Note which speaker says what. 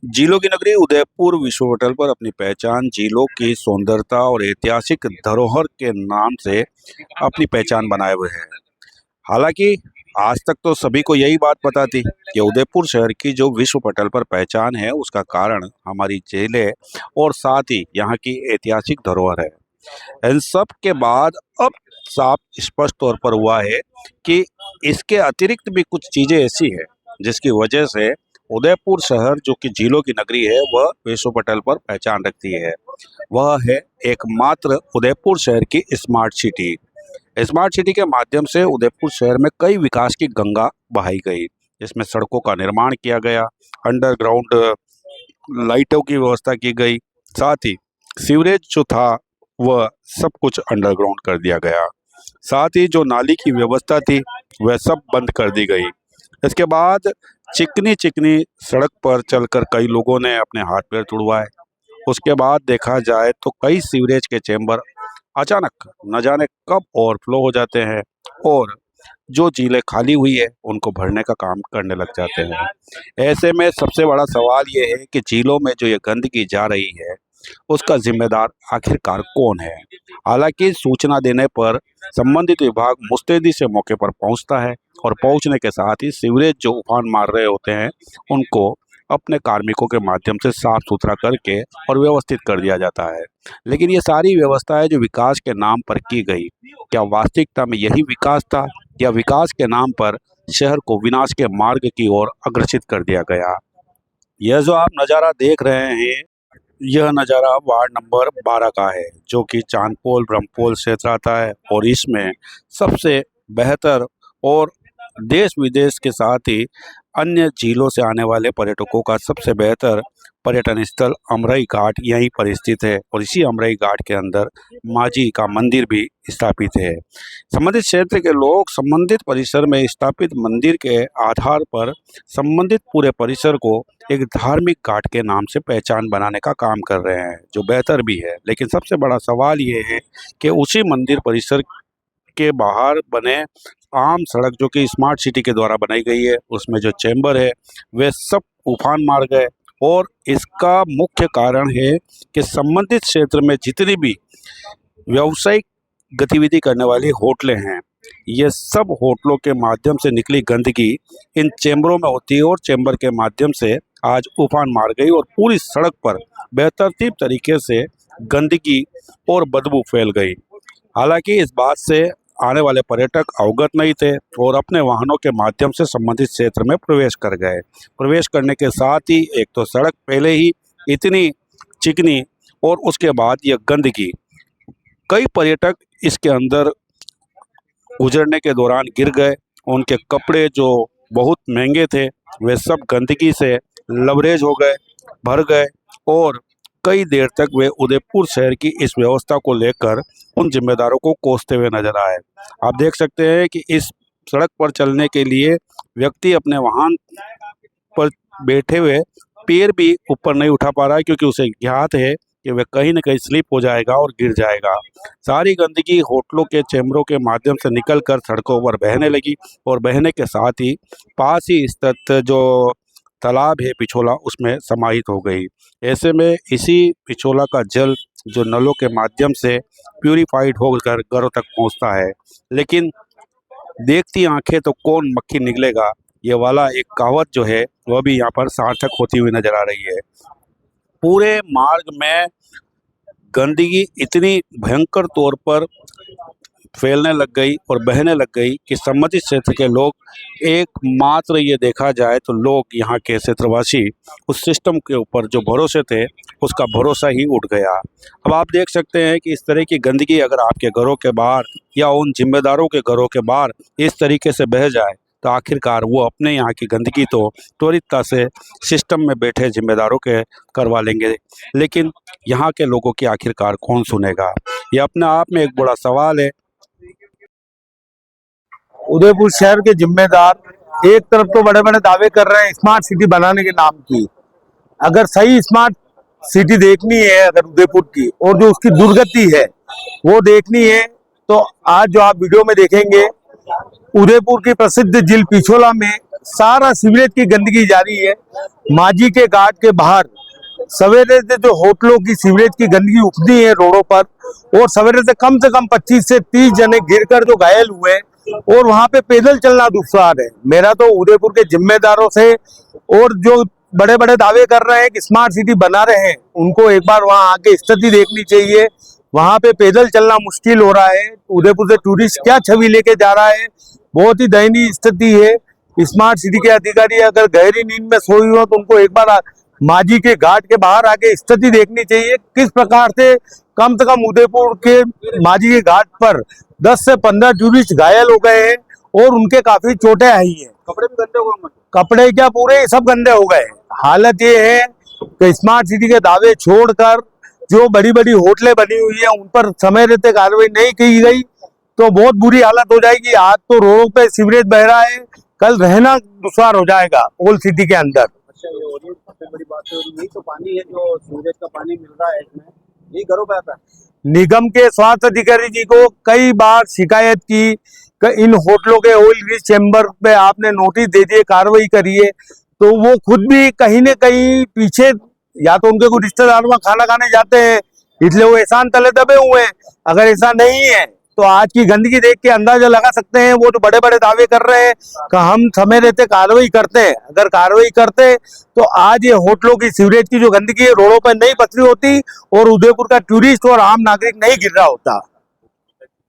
Speaker 1: झीलों की नगरी उदयपुर विश्व पटल पर अपनी पहचान झीलों की सुंदरता और ऐतिहासिक धरोहर के नाम से अपनी पहचान बनाए हुए है। हालांकि आज तक तो सभी को यही बात पता थी कि उदयपुर शहर की जो विश्व पटल पर पहचान है उसका कारण हमारी झीलें और साथ ही यहाँ की ऐतिहासिक धरोहर है। इन सब के बाद अब साफ स्पष्ट तौर पर हुआ है कि इसके अतिरिक्त भी कुछ चीजें ऐसी है जिसकी वजह से उदयपुर शहर जो कि झीलों की नगरी है वह विश्व पटल पर पहचान रखती है। वह है एकमात्र उदयपुर शहर की स्मार्ट सिटी। स्मार्ट सिटी के माध्यम से उदयपुर शहर में कई विकास की गंगा बहाई गई। इसमें सड़कों का निर्माण किया गया, अंडरग्राउंड लाइटों की व्यवस्था की गई, साथ ही सीवरेज जो था वह सब कुछ अंडरग्राउंड कर दिया गया। साथ ही जो नाली की व्यवस्था थी वह सब बंद कर दी गई। इसके बाद चिकनी चिकनी सड़क पर चलकर कई लोगों ने अपने हाथ पैर तुड़वाए। उसके बाद देखा जाए तो कई सीवरेज के चेंबर अचानक न जाने कब ओवरफ्लो हो जाते हैं और जो झीलें खाली हुई है उनको भरने का काम करने लग जाते हैं। ऐसे में सबसे बड़ा सवाल ये है कि झीलों में जो ये गंदगी जा रही है उसका जिम्मेदार आखिरकार कौन है। हालांकि सूचना देने पर संबंधित विभाग मुस्तैदी से मौके पर पहुंचता है और पहुंचने के साथ ही सीवरेज जो उफान मार रहे होते हैं उनको अपने कार्मिकों के माध्यम से साफ सुथरा करके और व्यवस्थित कर दिया जाता है। लेकिन ये सारी व्यवस्थाएं जो विकास के नाम पर की गई, क्या वास्तविकता में यही विकास था या विकास के नाम पर शहर को विनाश के मार्ग की ओर अग्रसित कर दिया गया। यह जो आप नज़ारा देख रहे हैं यह नज़ारा वार्ड नंबर 12 का है जो कि चांदपोल ब्रह्मपोल क्षेत्र आता है और इसमें सबसे बेहतर और देश विदेश के साथ ही अन्य झीलों से आने वाले पर्यटकों का सबसे बेहतर पर्यटन स्थल अमरई घाट यहीं पर स्थित है और इसी अमरई घाट के अंदर माँ जी का मंदिर भी स्थापित है। संबंधित क्षेत्र के लोग संबंधित परिसर में स्थापित मंदिर के आधार पर संबंधित पूरे परिसर को एक धार्मिक घाट के नाम से पहचान बनाने का काम कर रहे हैं जो बेहतर भी है। लेकिन सबसे बड़ा सवाल ये है कि उसी मंदिर परिसर के बाहर बने आम सड़क जो कि स्मार्ट सिटी के द्वारा बनाई गई है उसमें जो चैम्बर है वे सब उफान मार गए और इसका मुख्य कारण है कि संबंधित क्षेत्र में जितनी भी व्यावसायिक गतिविधि करने वाली होटलें हैं ये सब होटलों के माध्यम से निकली गंदगी इन चैम्बरों में होती है और चैम्बर के माध्यम से आज उफान मार गई और पूरी सड़क पर बेतरतीब तरीके से गंदगी और बदबू फैल गई। हालांकि इस बात से आने वाले पर्यटक अवगत नहीं थे और अपने वाहनों के माध्यम से संबंधित क्षेत्र में प्रवेश कर गए। प्रवेश करने के साथ ही एक तो सड़क पहले ही इतनी चिकनी और उसके बाद यह गंदगी, कई पर्यटक इसके अंदर गुजरने के दौरान गिर गए। उनके कपड़े जो बहुत महंगे थे वे सब गंदगी से लबरेज हो गए, भर गए और कई देर तक वे उदयपुर शहर की इस व्यवस्था को लेकर उन जिम्मेदारों को कोसते हुए नजर आए। आप देख सकते हैं कि इस सड़क पर चलने के लिए व्यक्ति अपने वाहन पर बैठे हुए पैर भी ऊपर नहीं उठा पा रहा है क्योंकि उसे ज्ञात है कि वह कहीं न कहीं स्लिप हो जाएगा और गिर जाएगा। सारी गंदगी होटलों के चैम्बरों के माध्यम से निकलकर सड़कों पर बहने लगी और बहने के साथ ही पास ही स्थित जो तालाब है पिछोला उसमें समाहित हो गई। ऐसे में इसी पिछोला का जल जो नलों के माध्यम से प्यूरिफाइड होकर घरों तक पहुंचता है, लेकिन देखती आंखें तो कौन मक्खी निकलेगा ये वाला एक कहावत जो है वह भी यहाँ पर सार्थक होती हुई नजर आ रही है। पूरे मार्ग में गंदगी इतनी भयंकर तौर पर फैलने लग गई और बहने लग गई कि संबंधित क्षेत्र के लोग एकमात्र ये देखा जाए तो लोग यहाँ के क्षेत्रवासी उस सिस्टम के ऊपर जो भरोसे थे उसका भरोसा ही उठ गया। अब आप देख सकते हैं कि इस तरह की गंदगी अगर आपके घरों के बाहर या उन जिम्मेदारों के घरों के बाहर इस तरीके से बह जाए तो आखिरकार वो अपने यहाँ की गंदगी तो त्वरितता से सिस्टम में बैठे जिम्मेदारों के करवा लेंगे, लेकिन यहाँ के लोगों की आखिरकार कौन सुनेगा। ये अपने आप में एक बड़ा सवाल है।
Speaker 2: उदयपुर शहर के जिम्मेदार एक तरफ तो बड़े बड़े दावे कर रहे हैं स्मार्ट सिटी बनाने के नाम की। अगर सही स्मार्ट सिटी देखनी है, अगर उदयपुर की और जो उसकी दुर्गति है वो देखनी है तो आज जो आप वीडियो में देखेंगे उदयपुर की प्रसिद्ध झील पिछोला में सारा सीवरेज की गंदगी जा रही है। माजी के घाट के बाहर सवेरे से जो होटलों की सीवरेज की गंदगी उठती है रोडों पर, और सवेरे से कम 25 से 30 जने गिरकर जो घायल हुए, और वहां पे पैदल चलना दुस्वार है। मेरा तो उदयपुर के जिम्मेदारों से, और जो बड़े बड़े दावे कर रहे हैं कि स्मार्ट सिटी बना रहे हैं, उनको एक बार वहां आके स्थिति देखनी चाहिए। वहां पे पैदल चलना मुश्किल हो रहा है। उदयपुर से टूरिस्ट क्या छवि लेके जा रहा है, बहुत ही दयनीय स्थिति है। स्मार्ट सिटी के अधिकारी अगर गहरी नींद में सोए हो तो उनको एक बार माजी के घाट के बाहर आके स्थिति देखनी चाहिए। किस प्रकार से कम उदयपुर के माजी के घाट पर 10 से 15 टूरिस्ट घायल हो गए हैं, और उनके काफी चोटें आई हैं।
Speaker 1: कपड़े भी गंदे हो गए।
Speaker 2: कपड़े क्या, पूरे सब गंदे हो गए। हालत ये है कि स्मार्ट सिटी के दावे छोड़कर जो बड़ी बड़ी होटलें बनी हुई है उन पर समय रहते कार्रवाई नहीं की गई तो बहुत बुरी हालत हो जाएगी। आज तो रोडों पे सीवरेज बह रहा है, कल रहना दुश्वार हो जाएगा ओल्ड सिटी के अंदर।
Speaker 3: अच्छा, ये और ये सबसे बड़ी बात है, यही तो पानी है जो सूरज का पानी मिल रहा है, इसमें यही घरों पे आता है।
Speaker 2: निगम के स्वास्थ्य अधिकारी जी को कई बार शिकायत की कि इन होटलों के ऑयल ग्रीस चैम्बर पे आपने नोटिस दे दिए, कार्रवाई करिए, तो वो खुद भी कहीं न कहीं पीछे, या तो उनके कोई रिश्तेदार वहां खाना खाने जाते हैं इसलिए वो एहसान तले दबे हुए हैं। अगर ऐसा नहीं है तो आज की गंदगी देख के अंदाजा लगा सकते हैं। वो जो बड़े बड़े दावे कर रहे हैं कि हम समय रहते कार्रवाई करते हैं, अगर कार्रवाई करते तो आज ये होटलों की सीवरेज की जो गंदगी है रोडों पर नहीं पसरी होती, और उदयपुर का टूरिस्ट और आम नागरिक नहीं गिर रहा होता।